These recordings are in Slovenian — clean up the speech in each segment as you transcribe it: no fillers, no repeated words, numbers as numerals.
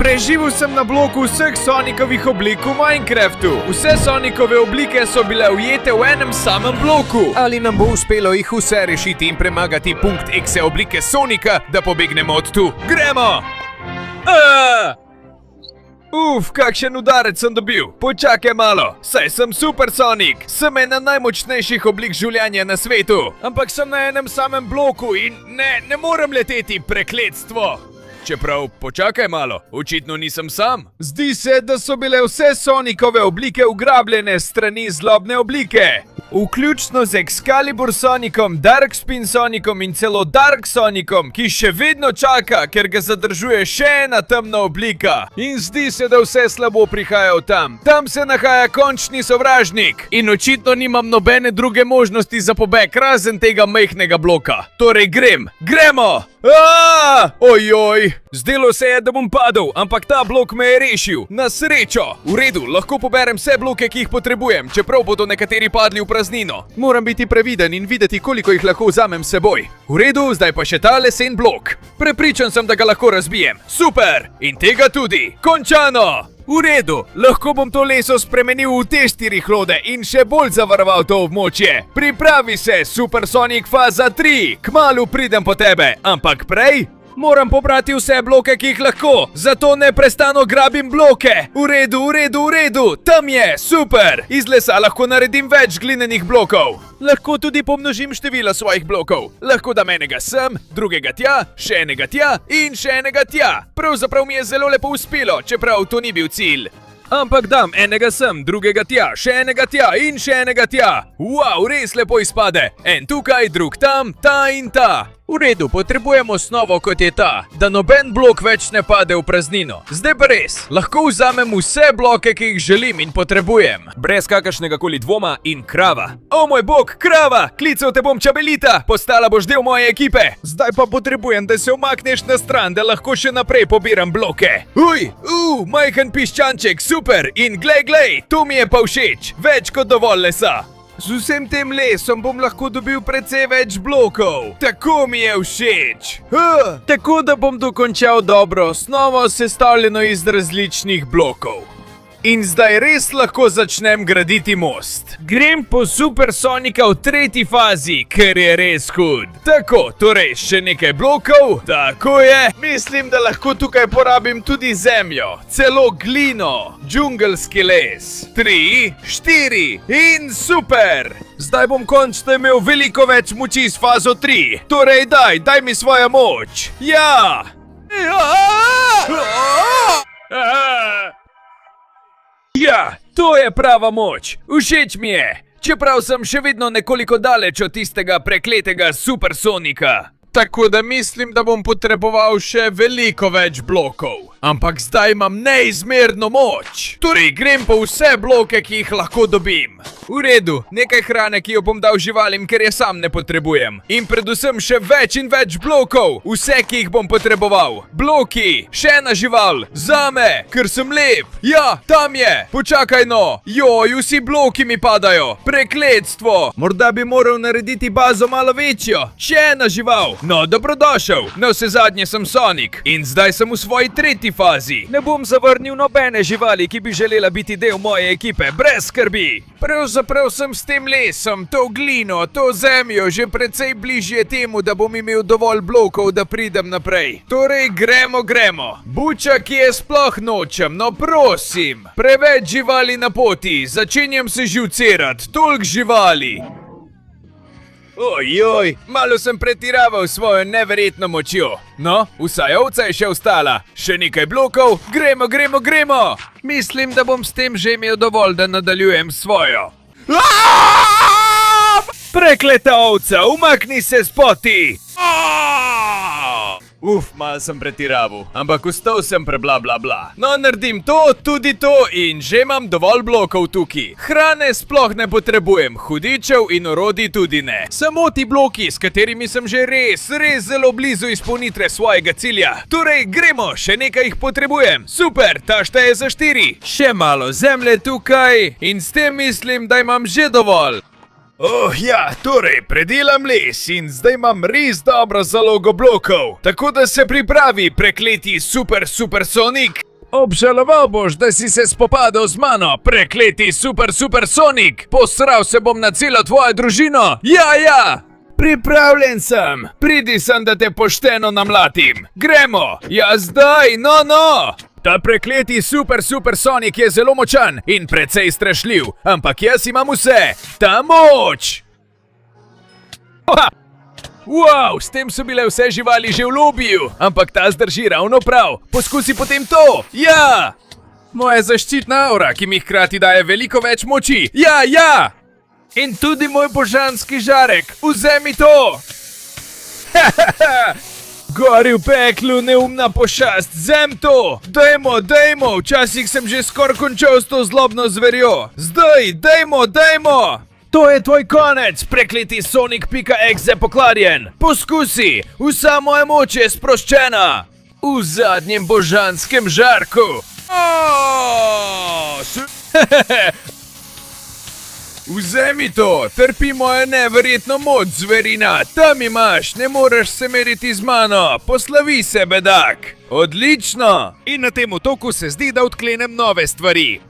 Preživel sem na bloku vseh Sonikovih oblik v Minecraftu. Vse Sonikove oblike so bile ujete v enem samem bloku. Ali nam bo uspelo jih vse rešiti in premagati punkt X oblike Sonika, da pobegnemo od tu? Gremo! Kakšen udarec sem dobil. Počakaj malo, saj sem Super Sonic. Sem ena najmočnejših oblik življenja na svetu. Ampak sem na enem samem bloku in ne morem leteti, prekletstvo. Čeprav, počakaj malo, očitno nisem sam. Zdi se, da so bile vse Sonikove oblike ugrabljene strani zlobne oblike. Vključno z Excalibur Sonicom, Darkspin Sonicom in celo Dark Sonicom, ki še vedno čaka, ker ga zadržuje še ena temna oblika. In zdi se, da vse slabo prihaja od tam. Tam se nahaja končni sovražnik. In očitno nimam nobene druge možnosti za pobeg, razen tega majhnega bloka. Torej gremo! Ojoj! Zdelo se je, da bom padel, ampak ta blok me je rešil. Na srečo! V redu, lahko poberem vse bloke, ki jih potrebujem, čeprav bodo nekateri padli v praznino. Moram biti previden in videti, koliko jih lahko vzamem s seboj. V redu, zdaj pa še ta lesen blok. Prepričan sem, da ga lahko razbijem. Super! In tega tudi. Končano! V redu, lahko bom to leso spremenil v te 4 hlode in še bolj zavaroval to območje. Pripravi se, Super Sonic faza 3, kmalu pridem po tebe, ampak prej moram pobrati vse bloke, ki jih lahko, zato neprestano grabim bloke. V redu, tam je, super! Iz lesa lahko naredim več glinenih blokov. Lahko tudi pomnožim število svojih blokov. Lahko dam enega sem, drugega tja, še enega tja in še enega tja. Pravzaprav mi je zelo lepo uspelo, čeprav to ni bil cilj. Ampak dam enega sem, drugega tja, še enega tja in še enega tja. Wow, res lepo izpade. En tukaj, drug tam, ta in ta. V redu, potrebujemo osnovo kot je ta, da noben blok več ne pade v praznino. Zdaj pa res, lahko vzamem vse bloke, ki jih želim in potrebujem. Brez kakršnega koli dvoma in krava. O moj bog, krava! Klical te bom Čabelita, postala boš del moje ekipe. Zdaj pa potrebujem, da se umakneš na stran, da lahko še naprej pobiram bloke. Majhen piščanček, super! In glej, to mi je pa všeč. Več kot dovolj lesa. Z vsem tem lesom bom lahko dobil precej več blokov. Tako mi je všeč. Tako da bom dokončal dobro osnovo, sestavljeno iz različnih blokov. In zdaj res lahko začnem graditi most. Grem po Super Sonika v 3. fazi, ker je res hud. Tako, torej še nekaj blokov. Tako je. Mislim, da lahko tukaj porabim tudi zemljo, celo glino, džungelski les. 3, 4 in super! Zdaj bom končno imel veliko več moči s fazo 3. Torej daj mi svojo moč. Ja! Ja, to je prava moč. Všeč mi je. Čeprav sem še vedno nekoliko daleč od tistega prekletega Super Sonika. Tako da mislim, da bom potreboval še veliko več blokov. Ampak zdaj imam neizmerno moč. Torej grem po vse bloke, ki jih lahko dobim. V redu, nekaj hrane, ki jo bom dal živalim, ker je sam ne potrebujem. In predvsem še več in več blokov. Vse, ki jih bom potreboval. Bloki, še ena žival, zame, ker sem lep. Ja, tam je. Počakaj no. Joj, vsi bloki mi padajo. Prekletstvo. Morda bi moral narediti bazo malo večjo. Še ena žival. No, dobrodošel. Na vsezadnje sem Sonic. In zdaj sem v svoji 3. fazi. Ne bom zavrnil nobene živali, ki bi želela biti del moje ekipe, brez skrbi. Pravzaprav sem s tem lesom, to glino, to zemljo že precej bližje temu, da bom imel dovolj blokov, da pridem naprej. Torej gremo. Buča, ki je sploh nočem, no prosim. Preveč živali na poti, začenjam se živcerat, toliko živali. Ojoj, malo sem pretiraval svojo neverjetno močjo. No, vsaj ovca je še ostala. Še nekaj blokov, gremo. Mislim, da bom s tem že imel dovolj, da nadaljujem svojo. Prekleta ovca, umakni se s poti! Malo sem pretiraval, ampak ustal sem bla. No, naredim to, tudi to in že imam dovolj blokov tukaj. Hrane sploh ne potrebujem, hudičev in orodij tudi ne. Samo ti bloki, s katerimi sem že res zelo blizu izpolnitve svojega cilja. Torej, gremo, še nekaj jih potrebujem. Super, ta šteje za 4. Še malo zemlje tukaj in s tem mislim, da imam že dovolj. Ja, torej, predelam les in zdaj imam res dobro zalogo blokov. Tako da se pripravi, prekleti Super Sonic. Obžaloval boš, da si se spopadal z mano, prekleti Supersonik! Posral se bom na celo tvojo družino! Ja! Pripravljen sem! Pridi sem, da te pošteno namlatim! Gremo! Ja, zdaj, no! Ta prekleti Supersonik je zelo močan in precej strašljiv, ampak jaz imam vse! Ta moč! Wow, s tem so bile vse živali že v lobiju, ampak ta zdrži ravno prav. Poskusi potem to! Ja! Moja zaščitna aura, ki mi hkrati daje veliko več moči. Ja! In tudi moj božanski žarek. Vzemi to! Gori v peklu, neumna pošast, vzem to! Dajmo! Včasih sem že skoraj končal s to zlobno zverjo. Zdaj, dajmo! To je tvoj konec, prekleti Sonic.exe pokvarjen! Poskusi! Vsa moja moč je sproščena! V zadnjem božanskem žarku! Vzemi to! Trpi mojo neverjetno moč, zverina! Tam imaš, ne moreš se meriti z mano! Poslavi se, bedak! Odlično! In na tem otoku se zdi, da odklenem nove stvari.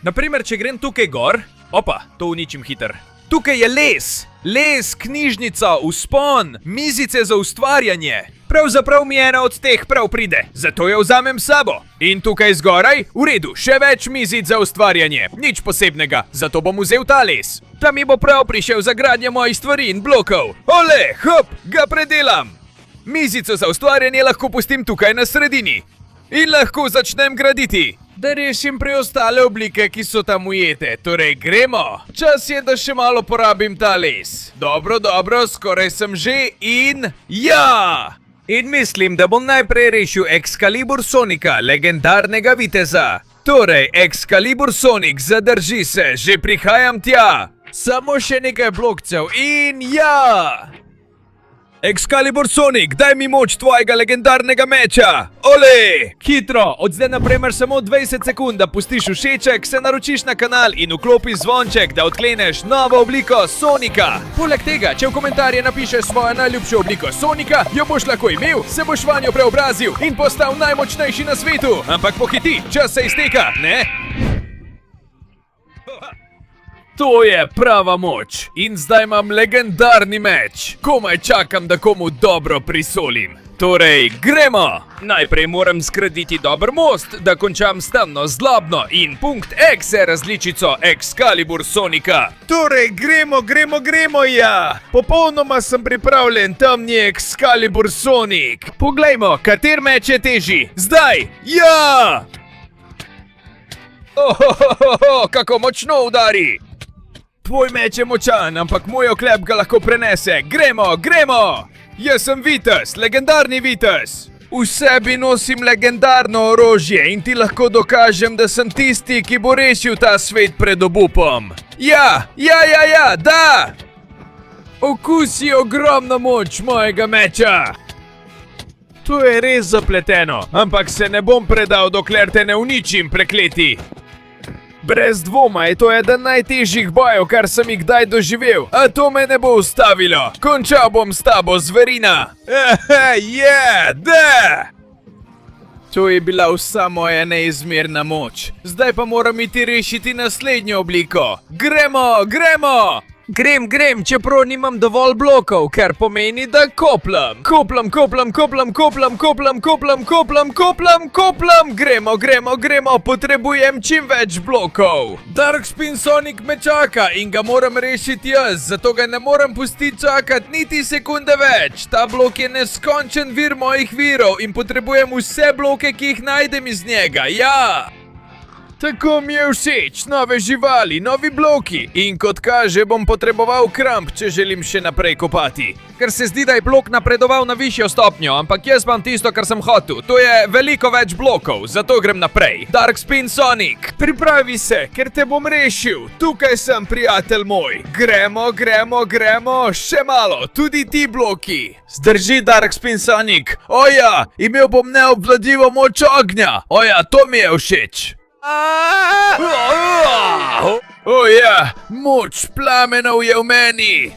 Naprimer, če grem tukaj gor... Opa, to uničim hiter. Tukaj je les, knjižnica, vzpon, mizice za ustvarjanje. Pravzaprav mi ena od teh prav pride, zato jo vzamem s sabo. In tukaj zgoraj, v redu, še več mizic za ustvarjanje. Nič posebnega, zato bom vzel ta les. Ta mi bo prav prišel za gradnje mojih stvari in blokov. Ole, hop, ga predelam. Mizico za ustvarjanje lahko pustim tukaj na sredini. In lahko začnem graditi. Da rešim preostale oblike, ki so tam ujete. Torej, gremo. Čas je, da še malo porabim ta les. Dobro, skoraj sem že in... Ja! In mislim, da bom najprej rešil Excalibur Sonika, legendarnega viteza. Torej, Excalibur Sonic, zadrži se, že prihajam tja. Samo še nekaj blokcev in ja! Excalibur Sonic, daj mi moč tvojega legendarnega meča! Ole! Hitro, od zdaj naprej imaš samo 20 sekund, da pustiš všeček, se naročiš na kanal in vklopiš zvonček, da odkleneš novo obliko Sonika. Poleg tega, če v komentarje napišeš svojo najljubšo obliko Sonika, jo boš lahko imel, se boš vanjo preobrazil in postal najmočnejši na svetu. Ampak pohiti, čas se izteka, ne? To je prava moč in zdaj imam legendarni meč. Komaj čakam, da komu dobro prisolim. Torej, gremo! Najprej moram zgraditi dober most, da končam s temno zlobno in .exe različico Excalibur Sonika. Torej, gremo, ja! Popolnoma sem pripravljen, temni Excalibur Sonic. Poglejmo, kater meč je težji. Zdaj, ja! Kako močno udari! Tvoj meč je močan, ampak moj oklep ga lahko prenese. Gremo! Jaz sem vitez, legendarni vitez. V sebi nosim legendarno orožje in ti lahko dokažem, da sem tisti, ki bo rešil ta svet pred obupom. Ja, da! Okusi ogromno moč mojega meča. To je res zapleteno, ampak se ne bom predal, dokler te ne uničim, prekleti. Brez dvoma je to eden najtežjih bojev, kar sem jih kdaj doživel, a to me ne bo ustavilo. Končal bom s tabo, zverina. Da! To je bila vsa moja neizmerna moč. Zdaj pa moram iti rešiti naslednjo obliko. Gremo! Grem, čeprav nimam dovolj blokov, kar pomeni, da koplam. Koplam. Gremo, potrebujem čim več blokov. Darkspin Sonic me čaka in ga moram rešiti jaz, zato ga ne moram pustiti čakati niti sekunde več. Ta blok je neskončen vir mojih virov in potrebujem vse bloke, ki jih najdem iz njega, ja! Tako mi je všeč, nove živali, novi bloki in kot kaže bom potreboval kramp, če želim še naprej kopati. Ker se zdi, da je blok napredoval na višjo stopnjo, ampak jaz imam tisto, kar sem hotel. To je veliko več blokov, zato grem naprej. Darkspin Sonic, pripravi se, ker te bom rešil. Tukaj sem, prijatelj moj. Gremo, še malo, tudi ti bloki. Zdrži, Darkspin Sonic. Oja, imel bom neobvladljivo moč ognja. Oja, to mi je všeč. Ja, moč plamenov je v meni.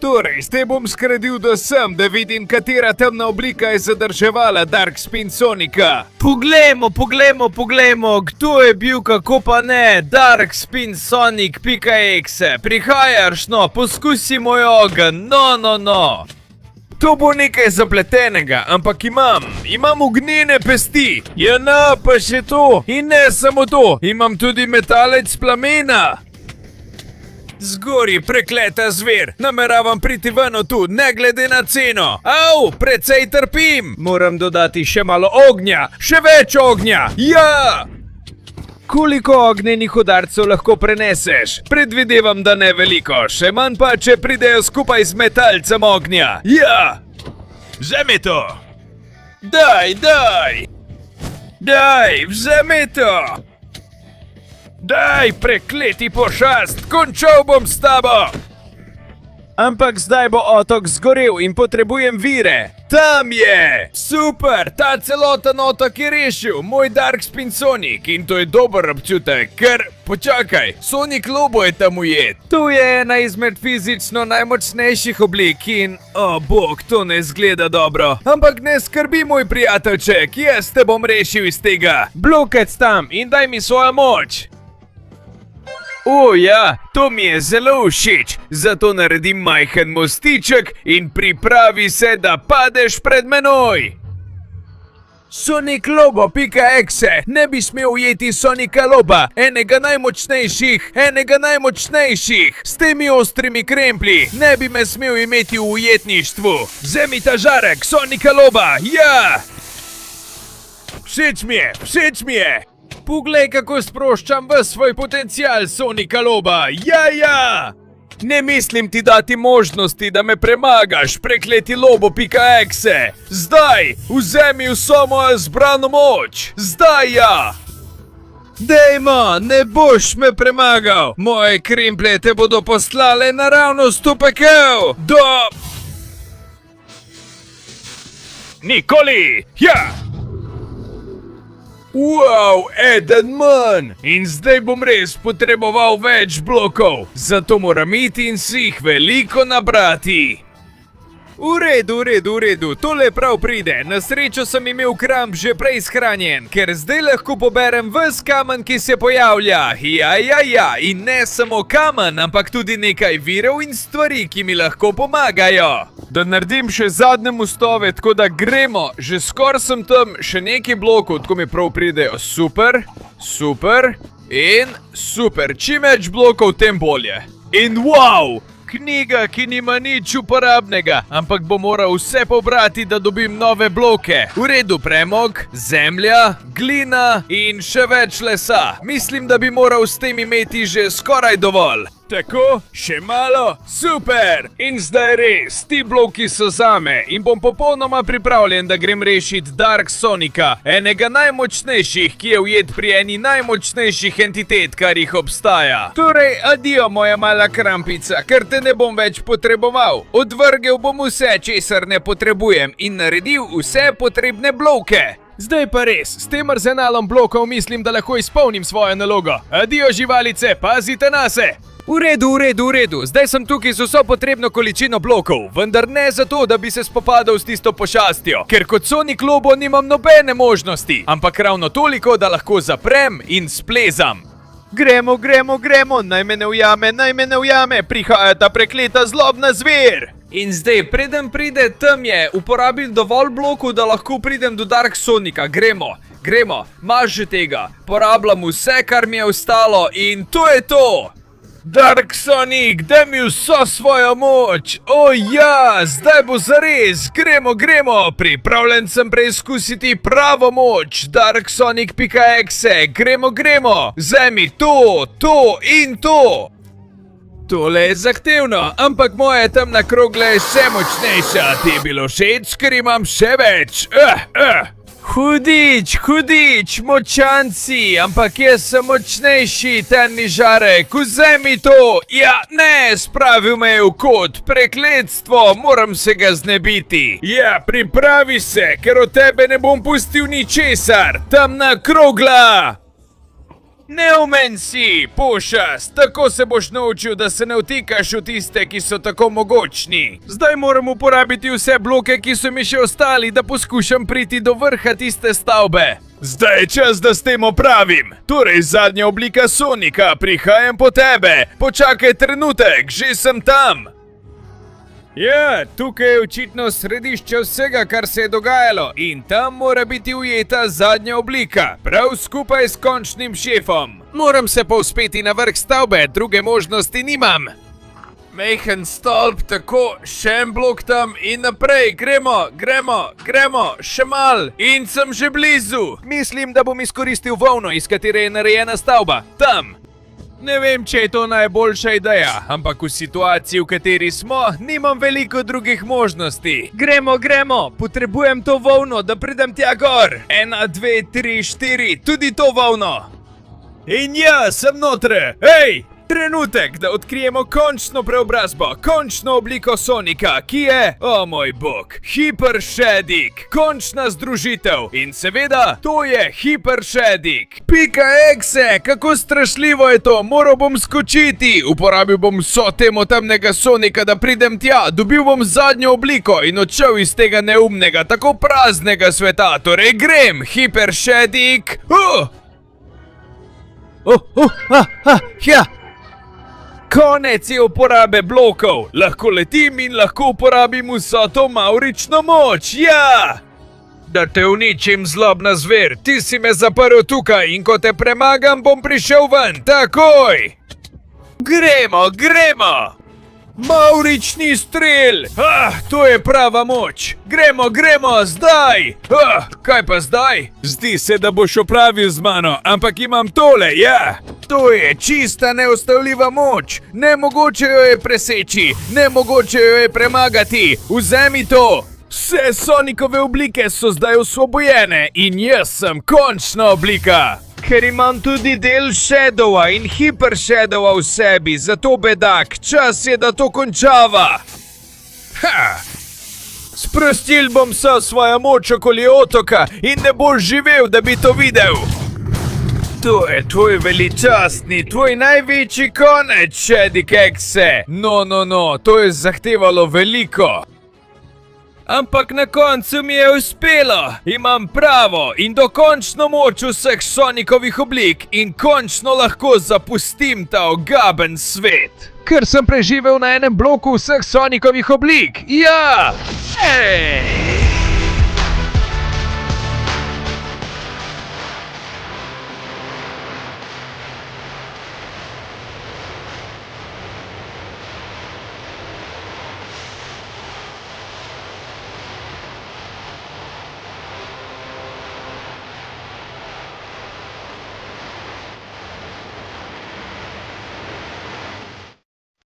Torej, zdaj bom skredil do sem, da vidim, katera temna oblika je zadrževala Dark Spin Sonika. Poglejmo, kdo je bil, kako pa ne, Dark Spin Sonic.exe. Prihajaš, no, poskusi moj ogenj, no. To bo nekaj zapletenega, ampak imam ognjene pesti. Ja, no, pa še to. In ne samo to, imam tudi metalec plamena. Zgori, prekleta zver, nameravam priti ven od tu, ne glede na ceno. Au, precej trpim. Moram dodati še malo ognja, še več ognja, ja! Koliko ognjenih udarcev lahko preneseš? Predvidevam, da ne veliko, še manj pa, če pridejo skupaj z metalcem ognja. Ja! Vzemi to! Daj, vzemi to! Daj, prekleti pošast, končal bom s tabo! Ampak zdaj bo otok zgorel in potrebujem vire. Tam je! Super, ta celoten otok je rešil, moj Dark Spin Sonic, in to je dober občutek, ker, počakaj, Sonic Lobo je tam ujet. To je ena izmed fizično najmočnejših oblik in, o bog, to ne zgleda dobro. Ampak ne skrbi, moj prijateljček, jaz te bom rešil iz tega. Blokec tam in daj mi svojo moč. O ja, to mi je zelo všeč, zato naredim majhen mostiček in pripravi se, da padeš pred menoj. Sonic Lobo.exe, ne bi smel ujeti Sonika Loba, enega najmočnejših, s temi ostrimi kremplji, ne bi me smel imeti v ujetništvu. Vzemi ta žarek, Sonika Loba, ja! Všeč mi je! Poglej, kako sproščam ves svoj potencial, Sonika Loba, ja! Ne mislim ti dati možnosti, da me premagaš, prekleti Lobo.exe. Zdaj, vzemi vso mojo zbrano moč, zdaj ja! Dejmo, ne boš me premagal, moje kremplje te bodo poslale naravnost v pekel, Nikoli, ja! Wow, eden manj! In zdaj bom res potreboval več blokov, zato moram iti in si jih veliko nabrati. V redu, tole prav pride. Na srečo sem imel kramp že prej shranjen, ker zdaj lahko poberem ves kamen, ki se pojavlja. Ja, in ne samo kamen, ampak tudi nekaj virov in stvari, ki mi lahko pomagajo. Da naredim še zadnje mostove, tako da gremo. Že skoraj sem tam, še nekaj blokov, tako mi prav pridejo. Super in super. Čim več blokov, tem bolje. In wow! Knjiga, ki nima nič uporabnega, ampak bo moral vse pobrati, da dobim nove bloke. V redu, premog, zemlja, glina in še več lesa. Mislim, da bi moral s tem imeti že skoraj dovolj. Tako, še malo, super! In zdaj res, ti bloki so zame in bom popolnoma pripravljen, da grem rešiti Dark Sonika, enega najmočnejših, ki je ujet pri eni najmočnejših entitet, kar jih obstaja. Torej, adijo, moja mala krampica, ker te ne bom več potreboval. Odvrgel bom vse, česar ne potrebujem in naredil vse potrebne bloke. Zdaj pa res, s tem arzenalom blokov mislim, da lahko izpolnim svojo nalogo. Adijo, živalice, pazite nase! V redu, zdaj sem tukaj z vso potrebno količino blokov, vendar ne zato, da bi se spopadal s tisto pošastjo, ker kot Sonic Lobo nimam nobene možnosti, ampak ravno toliko, da lahko zaprem in splezam. Gremo, naj me ne ujame, prihaja ta prekleta zlobna zver! In zdaj, preden pride tam je, uporabim dovolj blokov, da lahko pridem do Dark Sonika, gremo, imaš že tega, porabljam vse, kar mi je ostalo in to je to! Dark Sonic, daj mi vso svojo moč! O ja, zdaj bo zares! Gremo! Pripravljen sem preizkusiti pravo moč! Dark Sonic.exe, gremo! Vzemi to in to! Tole je zahtevno, ampak moja temna krogla je še močnejša. Ti je bilo všeč, ker imam še več. Hudič, močanci, ampak jaz sem močnejši, temni žarek, vzemi to! Ja, ne, spravil me je v kot, prekletstvo, moram se ga znebiti. Ja, pripravi se, ker od tebe ne bom pustil ničesar, temna krogla! Neumen si, pošast, tako se boš naučil, da se ne vtikaš v tiste, ki so tako mogočni. Zdaj moram uporabiti vse bloke, ki so mi še ostali, da poskušam priti do vrha tiste stavbe. Zdaj je čas, da s tem opravim. Torej, zadnja oblika Sonika, prihajam po tebe. Počakaj trenutek, že sem tam. Ja, tukaj je očitno središče vsega, kar se je dogajalo in tam mora biti ujeta zadnja oblika, prav skupaj s končnim šefom. Moram se povzpeti na vrh stavbe, druge možnosti nimam. Mehen stolp, tako, še en blok tam in naprej, gremo, še mal in sem že blizu. Mislim, da bom izkoristil volno, iz katere je narejena stavba, tam. Ne vem, če je to najboljša ideja, ampak v situaciji, v kateri smo, nimam veliko drugih možnosti. Gremo, potrebujem to volno, da pridem tja gor. 1, 2, 3, 4, tudi to volno. In ja, sem notre. Hej! Trenutek, da odkrijemo končno preobrazbo, končno obliko Sonika, ki je, o moj bog, Hyper Shadik, končna združitev in seveda, to je Hyper Shadik. Pika ekse, kako strašljivo je to, moral bom skočiti, uporabil bom vso temo temnega Sonika, da pridem tja, dobil bom zadnjo obliko in odšel iz tega neumnega, tako praznega sveta, torej grem, Hyper Shadik, ja. Konec je uporabe blokov, lahko letim in lahko uporabim vso to mavrično moč, ja! Da te uničim, zlobna zver, ti si me zaprl tukaj in ko te premagam, bom prišel ven, takoj! Gremo! Mavrični strel! To je prava moč! Gremo, zdaj! Kaj pa zdaj? Zdi se, da boš opravil z mano, ampak imam tole, ja! To je čista neustavljiva moč! Nemogoče jo je preseči, nemogoče jo je premagati! Vzemi to! Vse Sonikove oblike so zdaj osvobojene in jaz sem končna oblika! Ker imam tudi del Shadowa in Hyper Shadowa v sebi, zato bedak, čas je, da to končava! Sprostil bom vsa svoja moč okoli otoka in ne boš živel, da bi to videl! To je tvoj veličastni, tvoj največji konec, Shadik Ekse! No, to je zahtevalo veliko! Ampak na koncu mi je uspelo! Imam pravo in dokončno moč vseh Sonikovih oblik in končno lahko zapustim ta ogaben svet! Ker sem preživel na enem bloku vseh Sonikovih oblik! Ja! Ej!